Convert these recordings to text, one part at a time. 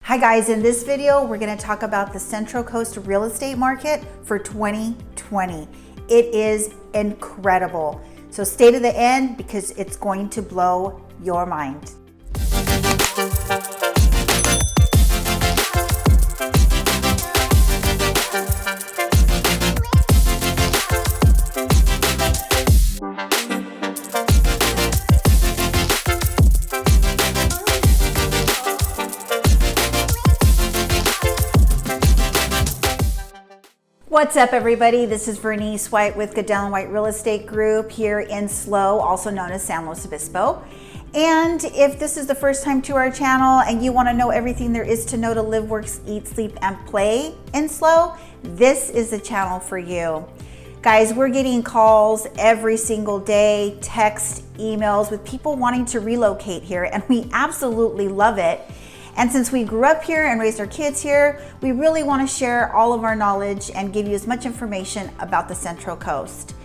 Hi guys, in this video, we're gonna talk about the Central Coast real estate market for 2020. It is incredible. So stay to the end because it's going to blow your mind. What's up everybody? This is Verenice White with Goodell White Real Estate Group here in SLO, also known as San Luis Obispo. And if this is the first time to our channel and you want to know everything there is to know to live, work, eat, sleep, and play in SLO, this is the channel for you. Guys, we're getting calls every single day, text, emails with people wanting to relocate here, and we absolutely love it. And since we grew up here and raised our kids here, we really want to share all of our knowledge and give you as much information about the Central Coast.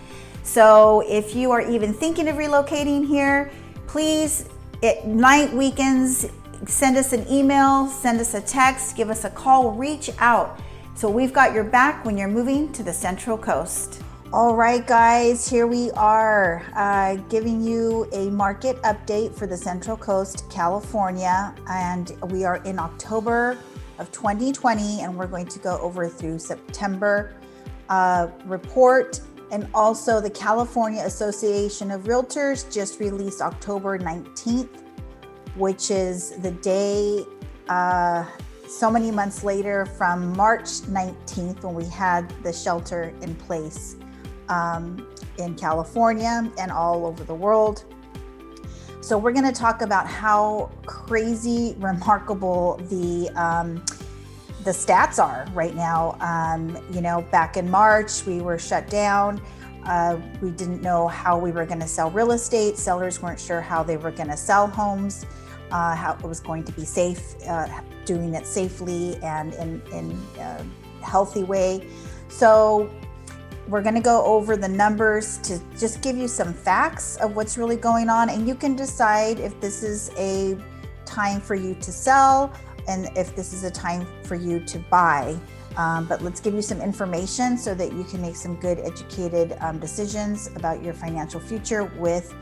So if you are even thinking of relocating here, please, at night, weekends, send us an email, send us a text, give us a call, reach out. So we've got your back when you're moving to the Central Coast. All right, guys, here we are giving you a market update for the Central Coast, California, and we are in October of 2020, and we're going to go over through September report. And also the California Association of Realtors just released October 19th, which is the day so many months later from March 19th when we had the shelter in place in California and all over the world. So we're going to talk about how crazy remarkable the stats are right now. You know, back in March, we were shut down. We didn't know how we were going to sell real estate. Sellers weren't sure how they were going to sell homes, how it was going to be safe, doing it safely and in a healthy way. So we're going to go over the numbers to just give you some facts of what's really going on, and you can decide if this is a time for you to sell and if this is a time for you to buy. But let's give you some information so that you can make some good educated decisions about your financial future with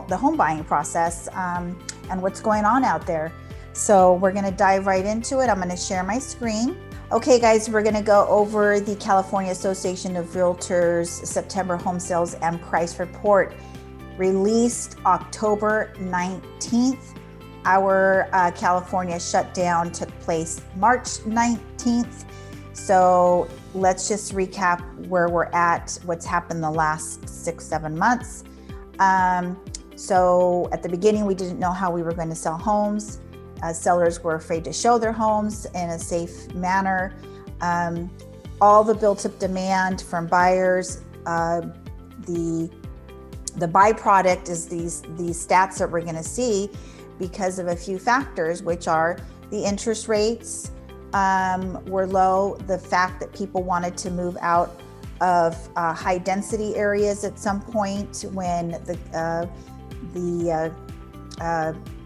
the home buying process and what's going on out there. So we're going to dive right into it. I'm going to share my screen. Okay guys, we're going to go over the California Association of Realtors September home sales and price report released October 19th. Our California shutdown took place March 19th. So let's just recap where we're at, what's happened the last 6-7 months. So at the beginning, we didn't know how we were going to sell homes. Sellers were afraid to show their homes in a safe manner. All the built-up demand from buyers, the byproduct is these stats that we're going to see because of a few factors, which are the interest rates were low, the fact that people wanted to move out of high density areas at some point when the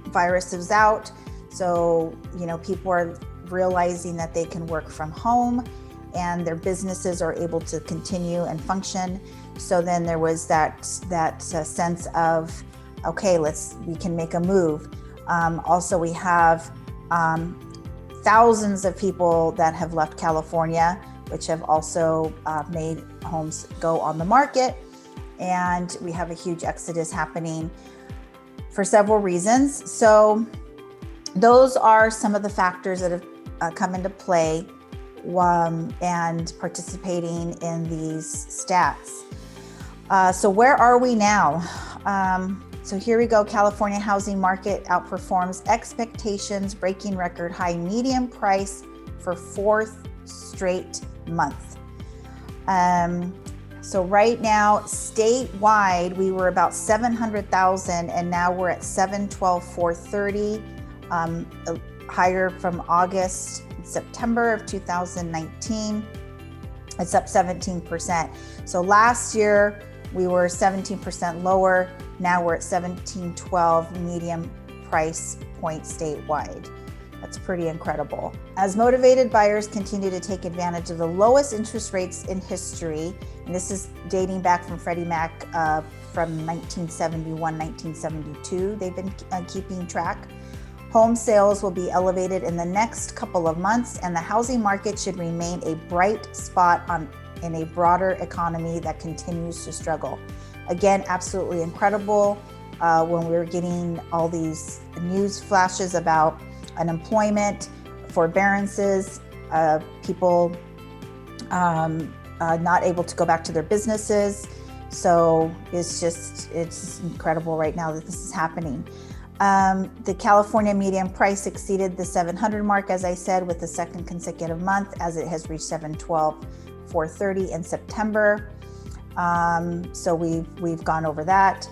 virus is out. So, you know, people are realizing that they can work from home and their businesses are able to continue and function. So then there was that sense of, okay, we can make a move. Also, we have thousands of people that have left California, which have also made homes go on the market. And we have a huge exodus happening for several reasons. So those are some of the factors that have come into play and participating in these stats. So where are we now? So here we go. California housing market outperforms expectations, breaking record high median price for fourth straight month. So right now, statewide, we were about 700,000 and now we're at 712,430. Higher from August, September of 2019. It's up 17%. So last year we were 17% lower. Now we're at 1712 medium price point statewide. That's pretty incredible. As motivated buyers continue to take advantage of the lowest interest rates in history, and this is dating back from Freddie Mac from 1971, 1972, they've been keeping track. Home sales will be elevated in the next couple of months, and the housing market should remain a bright spot in a broader economy that continues to struggle. Again, absolutely incredible. When we were getting all these news flashes about unemployment, forbearances, people not able to go back to their businesses. So it's incredible right now that this is happening. The California median price exceeded the 700 mark, as I said, with the second consecutive month, as it has reached 712,430 in September. So we've gone over that.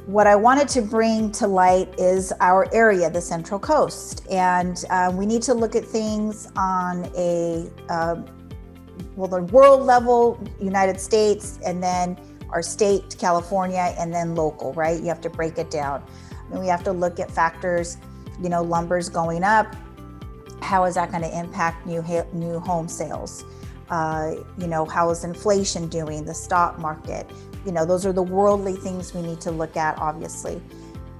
What I wanted to bring to light is our area, the Central Coast, and we need to look at things on the world level, United States, and then our state, California, and then local, right? You have to break it down. And we have to look at factors, lumber's going up. How is that going to impact new home sales? How is inflation doing, the stock market? Those are the worldly things we need to look at, obviously.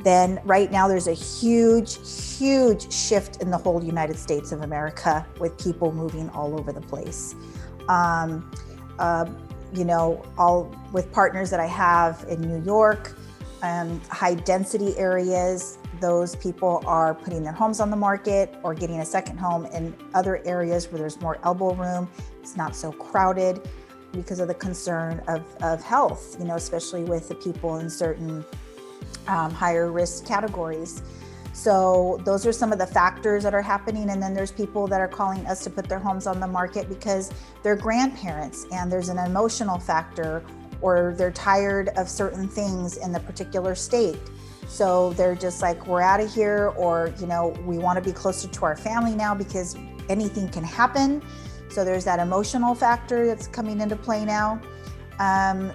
Then right now there's a huge, huge shift in the whole United States of America with people moving all over the place. All with partners that I have in New York, high density areas, those people are putting their homes on the market or getting a second home in other areas where there's more elbow room. It's not so crowded because of the concern of health, especially with the people in certain higher risk categories. So those are some of the factors that are happening. And then there's people that are calling us to put their homes on the market because they're grandparents and there's an emotional factor, or they're tired of certain things in the particular state. So they're just like, we're out of here, or, we want to be closer to our family now because anything can happen. So there's that emotional factor that's coming into play now.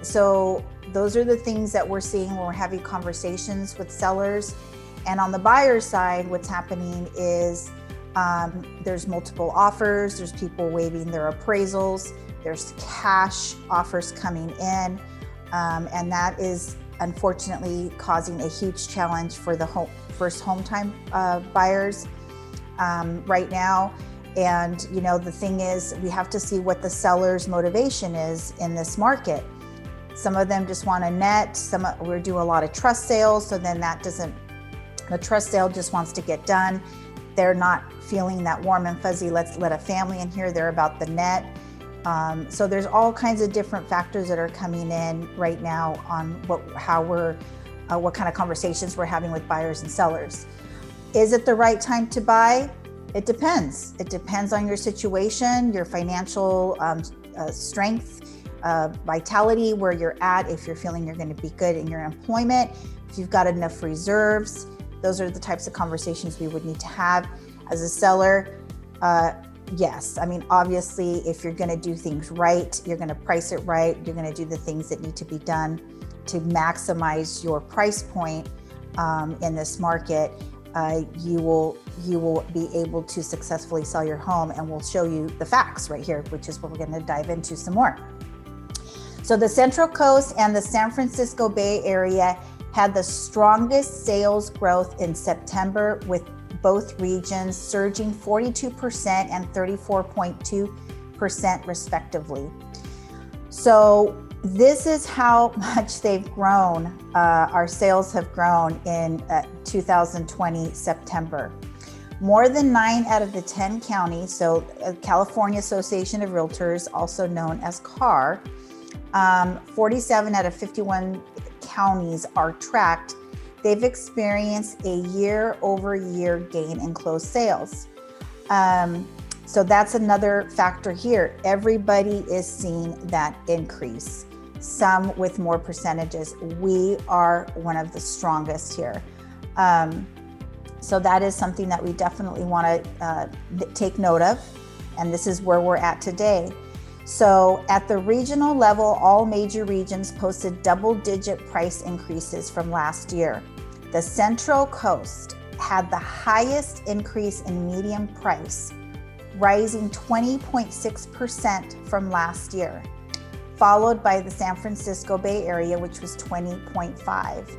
So those are the things that we're seeing when we're having conversations with sellers. And on the buyer side, what's happening is there's multiple offers, there's people waiving their appraisals, there's cash offers coming in, and that is unfortunately causing a huge challenge for the first home time buyers right now. And the thing is, we have to see what the seller's motivation is in this market. Some of them just want a net. We're doing a lot of trust sales, so then the trust sale just wants to get done. They're not feeling that warm and fuzzy, let's let a family in here. They're about the net. So there's all kinds of different factors that are coming in right now on what kind of conversations we're having with buyers and sellers. Is it the right time to buy? It depends. It depends on your situation, your financial strength, vitality, where you're at, if you're feeling you're going to be good in your employment, if you've got enough reserves. Those are the types of conversations we would need to have. As a seller, yes. Obviously, if you're going to do things right, you're going to price it right, you're going to do the things that need to be done to maximize your price point in this market, you will be able to successfully sell your home, and we'll show you the facts right here, which is what we're going to dive into some more. So the Central Coast and the San Francisco Bay Area had the strongest sales growth in September, with both regions surging 42% and 34.2% respectively. So this is how much they've grown. Our sales have grown in 2020 September. More than 9 out of the 10 counties, so California Association of Realtors, also known as CAR, 47 out of 51 counties are tracked. They've experienced a year-over-year gain in closed sales. So that's another factor here. Everybody is seeing that increase, some with more percentages. We are one of the strongest here. So that is something that we definitely want to take note of. And this is where we're at today. So at the regional level, all major regions posted double-digit price increases from last year. The Central Coast had the highest increase in median price, rising 20.6% from last year, followed by the San Francisco Bay Area, which was 20.5%.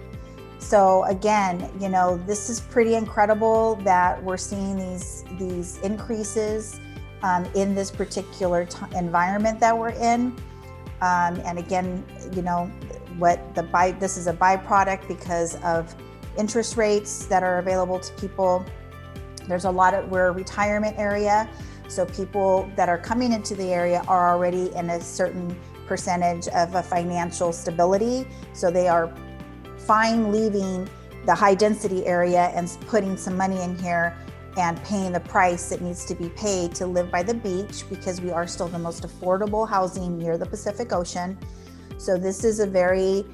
So again, you know, this is pretty incredible that we're seeing these increases in this particular environment that we're in. And again, you know, this is a byproduct because of interest rates that are available to people. There's we're a retirement area, so people that are coming into the area are already in a certain percentage of a financial stability, so they are fine leaving the high density area and putting some money in here and paying the price that needs to be paid to live by the beach, because we are still the most affordable housing near the Pacific Ocean. So this is a very,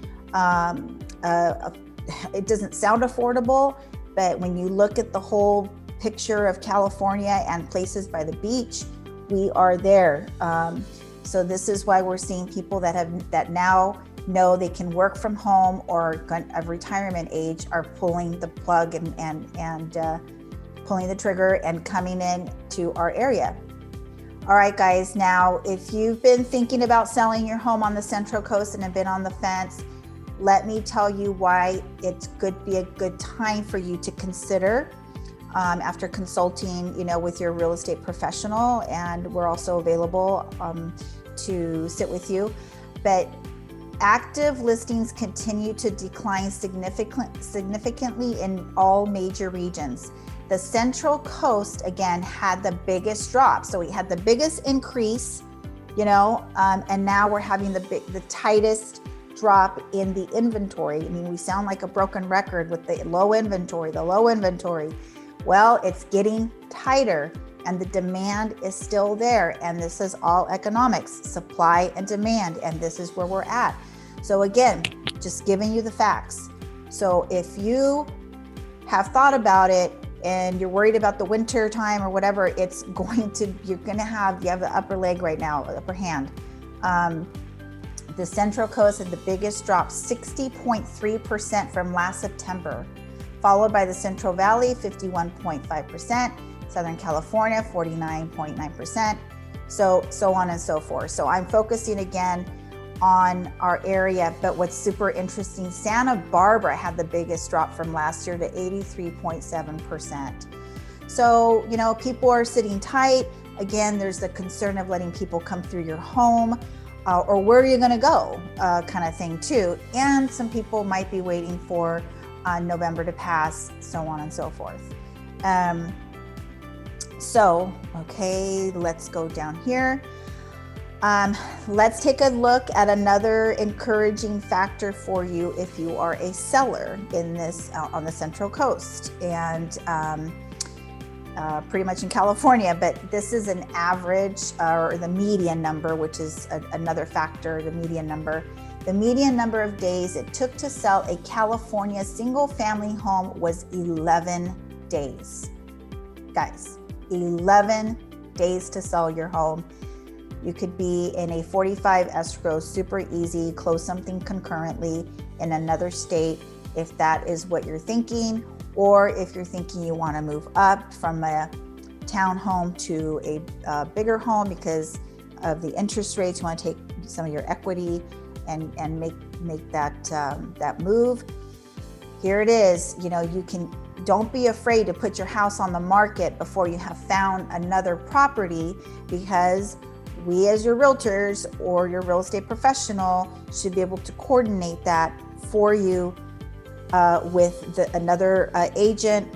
it doesn't sound affordable, but when you look at the whole picture of California and places by the beach, we are there. So this is why we're seeing people that now know they can work from home or of retirement age are pulling the plug and pulling the trigger and coming in to our area. All right, guys, now if you've been thinking about selling your home on the Central Coast and have been on the fence, let me tell you why it could be a good time for you to consider after consulting, you know, with your real estate professional. And we're also available to sit with you. But active listings continue to decline significantly in all major regions. The Central Coast, again, had the biggest drop. So we had the biggest increase, you know, and now we're having the tightest drop in the inventory. I mean, we sound like a broken record with the low inventory. Well, it's getting tighter and the demand is still there. And this is all economics, supply and demand. And this is where we're at. So again, just giving you the facts. So if you have thought about it and you're worried about the winter time or whatever, you have the upper leg right now, upper hand. The Central Coast had the biggest drop, 60.3% from last September, followed by the Central Valley, 51.5%, Southern California, 49.9%, so on and so forth. So I'm focusing again on our area, but what's super interesting, Santa Barbara had the biggest drop from last year to 83.7%. So, you know, people are sitting tight. Again, there's the concern of letting people come through your home or where are you going to go kind of thing too. And some people might be waiting for November to pass, so on and so forth. Okay, let's go down here. Let's take a look at another encouraging factor for you if you are a seller in this on the Central Coast and pretty much in California, but this is an average or the median number, which is another factor, the median number. The median number of days it took to sell a California single family home was 11 days. Guys, 11 days to sell your home. You could be in a 45 escrow, super easy, close something concurrently in another state if that is what you're thinking, or if you're thinking you want to move up from a townhome to a bigger home because of the interest rates, you want to take some of your equity and make that move. Here it is. You know, don't be afraid to put your house on the market before you have found another property, because we as your realtors or your real estate professional should be able to coordinate that for you with another agent,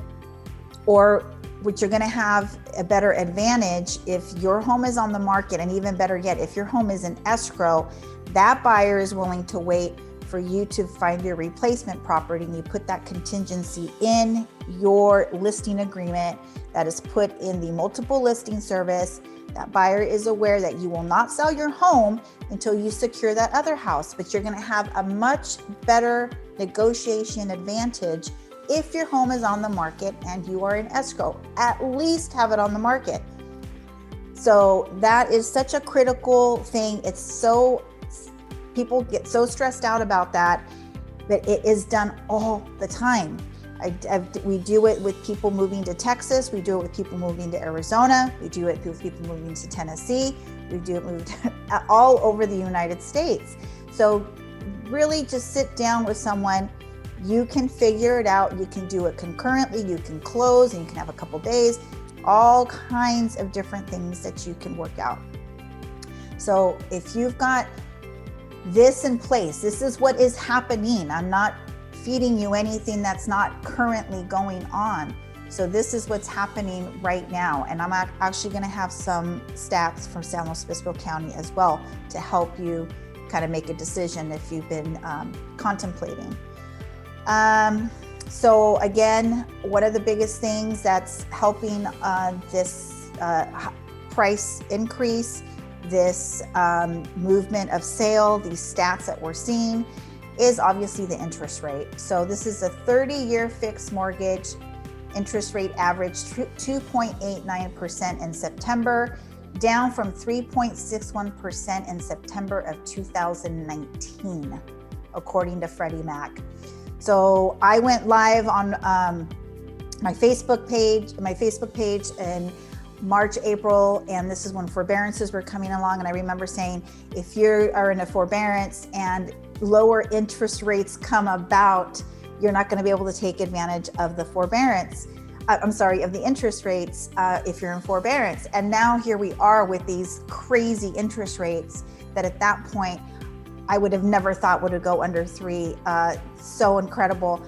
or which you're going to have a better advantage if your home is on the market, and even better yet, if your home is in escrow, that buyer is willing to wait for you to find your replacement property, and you put that contingency in your listing agreement that is put in the multiple listing service. That buyer is aware that you will not sell your home until you secure that other house, but you're going to have a much better negotiation advantage if your home is on the market and you are in escrow. At least have it on the market. So that is such a critical thing. People get so stressed out about that, but it is done all the time. We do it with people moving to Texas. We do it with people moving to Arizona. We do it with people moving to Tennessee. We do it all over the United States. So really just sit down with someone. You can figure it out. You can do it concurrently. You can close and you can have a couple days, all kinds of different things that you can work out. So if you've got this in place, this is what is happening. I'm not feeding you anything that's not currently going on. So this is what's happening right now. And I'm actually going to have some stats from San Luis Obispo County as well to help you kind of make a decision if you've been contemplating. So again, what are the biggest things that's helping this price increase, this movement of sale, these stats that we're seeing, is obviously the interest rate. So this is a 30-year fixed mortgage. Interest rate averaged 2.89% in September, down from 3.61% in September of 2019, according to Freddie Mac. So I went live on my Facebook page in March, April, and this is when forbearances were coming along. And I remember saying, if you are in a forbearance and lower interest rates come about, you're not going to be able to take advantage of the forbearance. Of the interest rates if you're in forbearance. And now here we are with these crazy interest rates that at that point I would have never thought would go under 3. So incredible.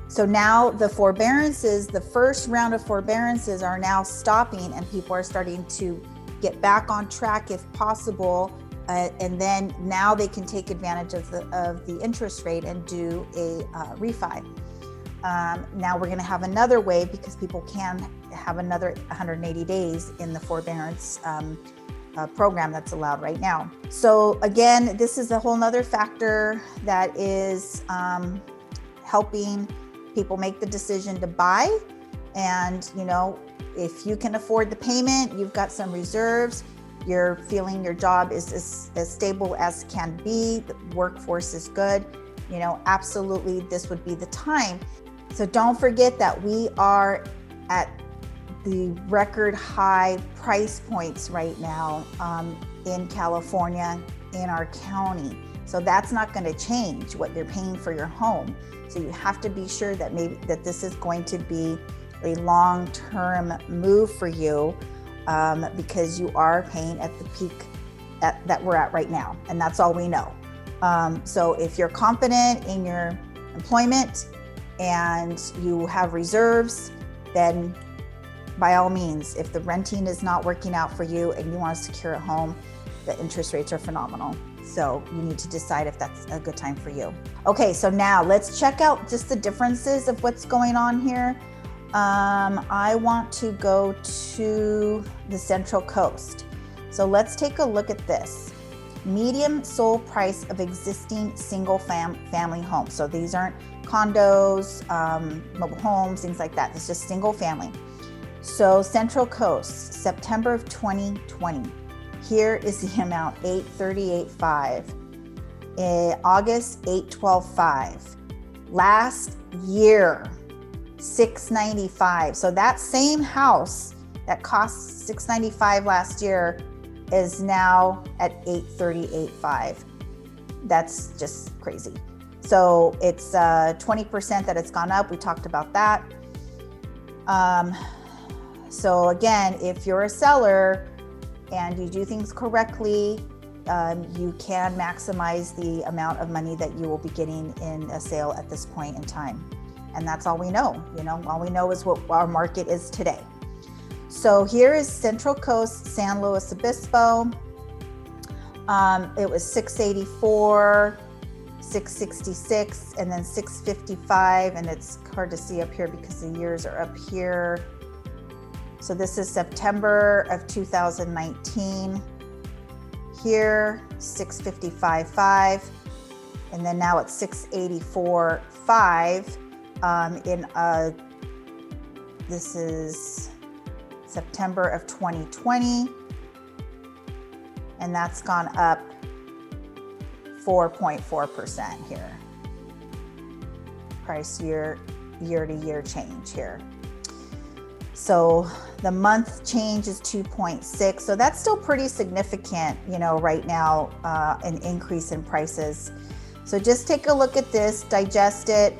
So now the forbearances, the first round of forbearances are now stopping, and people are starting to get back on track if possible. And then now they can take advantage of the interest rate and do a refi. Now we're going to have another wave because people can have another 180 days in the forbearance program that's allowed right now. So again, this is a whole nother factor that is helping people make the decision to buy. And, if you can afford the payment, you've got some reserves, you're feeling your job is as stable as can be, the workforce is good, absolutely this would be the time. So don't forget that we are at the record high price points right now in California, in our county. So that's not going to change what you're paying for your home. So you have to be sure that that this is going to be a long-term move for you because you are paying at the peak that we're at right now. And that's all we know. So if you're confident in your employment and you have reserves, then by all means, if the renting is not working out for you and you want to secure a home, the interest rates are phenomenal. So you need to decide if that's a good time for you. Okay, so now let's check out just the differences of what's going on here. I want to go to the Central Coast. So let's take a look at this. Median sold price of existing single family homes. So these aren't condos, mobile homes, things like that. It's just single family. So Central Coast, September of 2020. Here is the amount, $838,500. In August, $812,500. Last year, $695,000. So that same house that cost $695,000 last year is now at $838,500. That's just crazy. So it's 20% that it's gone up. We talked about that. So again, if you're a seller and you do things correctly, you can maximize the amount of money that you will be getting in a sale at this point in time. And that's all we know. All we know is what our market is today. So here is Central Coast, San Luis Obispo. It was $684,000, $666,000, and then $655,000, and it's hard to see up here because the years are up here. So this is September of 2019. Here, $655,500, and then now it's $684,500. This is September of 2020, and that's gone up 4.4% here. Price year year-to-year change here. So the month change is 2.6. So that's still pretty significant, you know, right now, an increase in prices. So just take a look at this, digest it,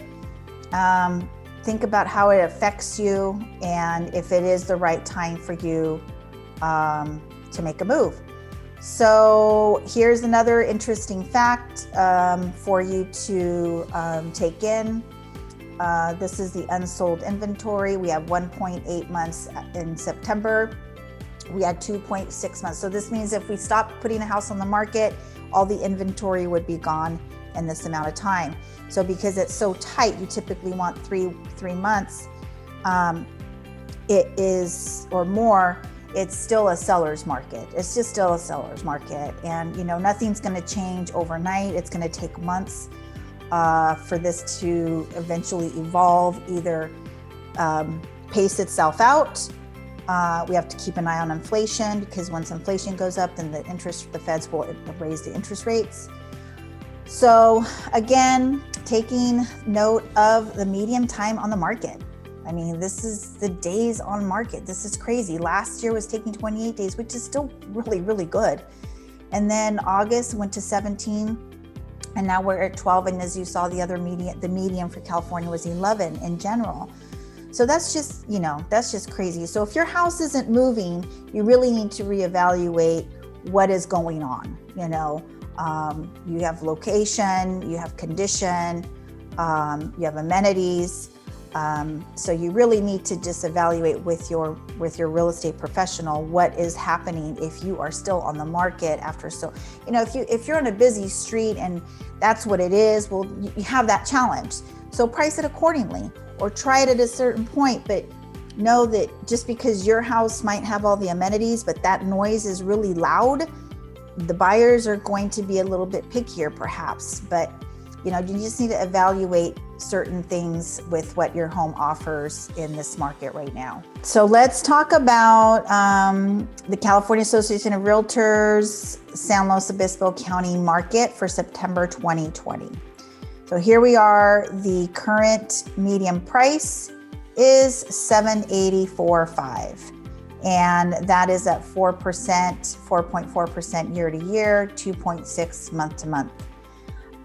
think about how it affects you, and if it is the right time for you to make a move. So here's another interesting fact for you to take in. This is the unsold inventory. We have 1.8 months in September. We had 2.6 months. So this means if we stopped putting a house on the market, all the inventory would be gone in this amount of time. So because it's so tight, you typically want three months. It is, or more, it's still a seller's market. It's just still a seller's market. And you know, nothing's gonna change overnight. It's gonna take months for this to eventually evolve, either pace itself out. We have to keep an eye on inflation, because once inflation goes up, then the Feds will raise the interest rates. So again, taking note of the median time on the market. I mean, this is the days on market. This is crazy. Last year was taking 28 days, which is still really, really good. And then August went to 17, and now we're at 12. And as you saw, the median for California was 11 in general. So that's just, you know, that's just crazy. So if your house isn't moving, you really need to reevaluate what is going on. You know, you have location, you have condition, you have amenities. So you really need to just evaluate with your real estate professional what is happening if you are still on the market after. So, you know, if you're on a busy street and that's what it is, well, you have that challenge. So price it accordingly, or try it at a certain point, but know that just because your house might have all the amenities, but that noise is really loud, the buyers are going to be a little bit pickier perhaps. But you know, you just need to evaluate certain things with what your home offers in this market right now. So let's talk about the California Association of Realtors San Luis Obispo County market for September 2020. So here we are. The current median price is $784.5, and that is at 4%, 4.4% year to year, 2.6 month to month.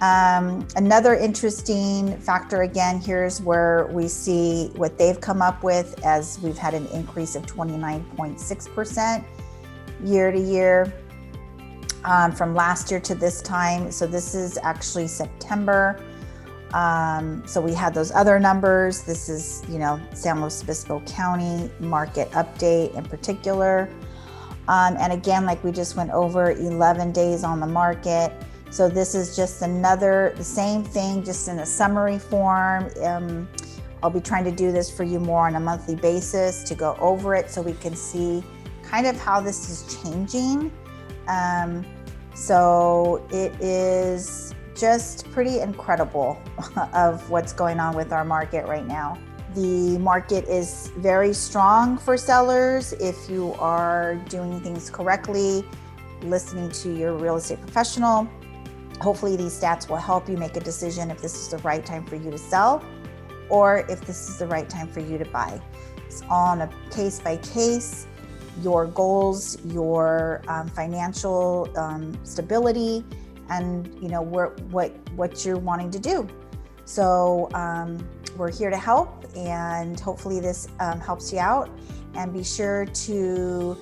Another interesting factor, again, here's where we see what they've come up with, as we've had an increase of 29.6% year to year from last year to this time. So this is actually September. So we had those other numbers. This is, you know, San Luis Obispo County market update in particular. And again, like we just went over, 11 days on the market. So this is just the same thing, just in a summary form. I'll be trying to do this for you more on a monthly basis to go over it so we can see kind of how this is changing. So it is just pretty incredible of what's going on with our market right now. The market is very strong for sellers if you are doing things correctly, listening to your real estate professional. Hopefully these stats will help you make a decision if this is the right time for you to sell or if this is the right time for you to buy. It's all on a case by case, your goals, your financial stability, and you know what you're wanting to do. So we're here to help, and hopefully this helps you out. And be sure to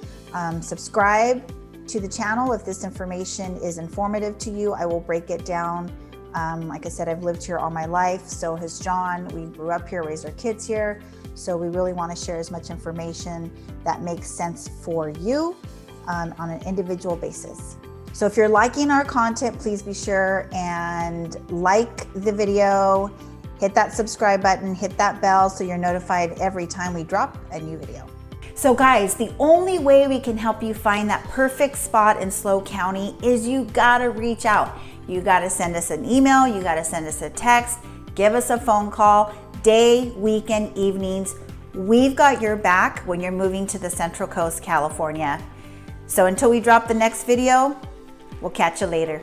subscribe to the channel if this information is informative to you. I will break it down. Like I said, I've lived here all my life. So has John. We grew up here, raised our kids here. So we really want to share as much information that makes sense for you on an individual basis. So if you're liking our content, please be sure and like the video, hit that subscribe button, hit that bell so you're notified every time we drop a new video. So guys, the only way we can help you find that perfect spot in SLO County is you gotta reach out. You gotta send us an email, you gotta send us a text, give us a phone call, day, weekend, evenings. We've got your back when you're moving to the Central Coast, California. So until we drop the next video, we'll catch you later.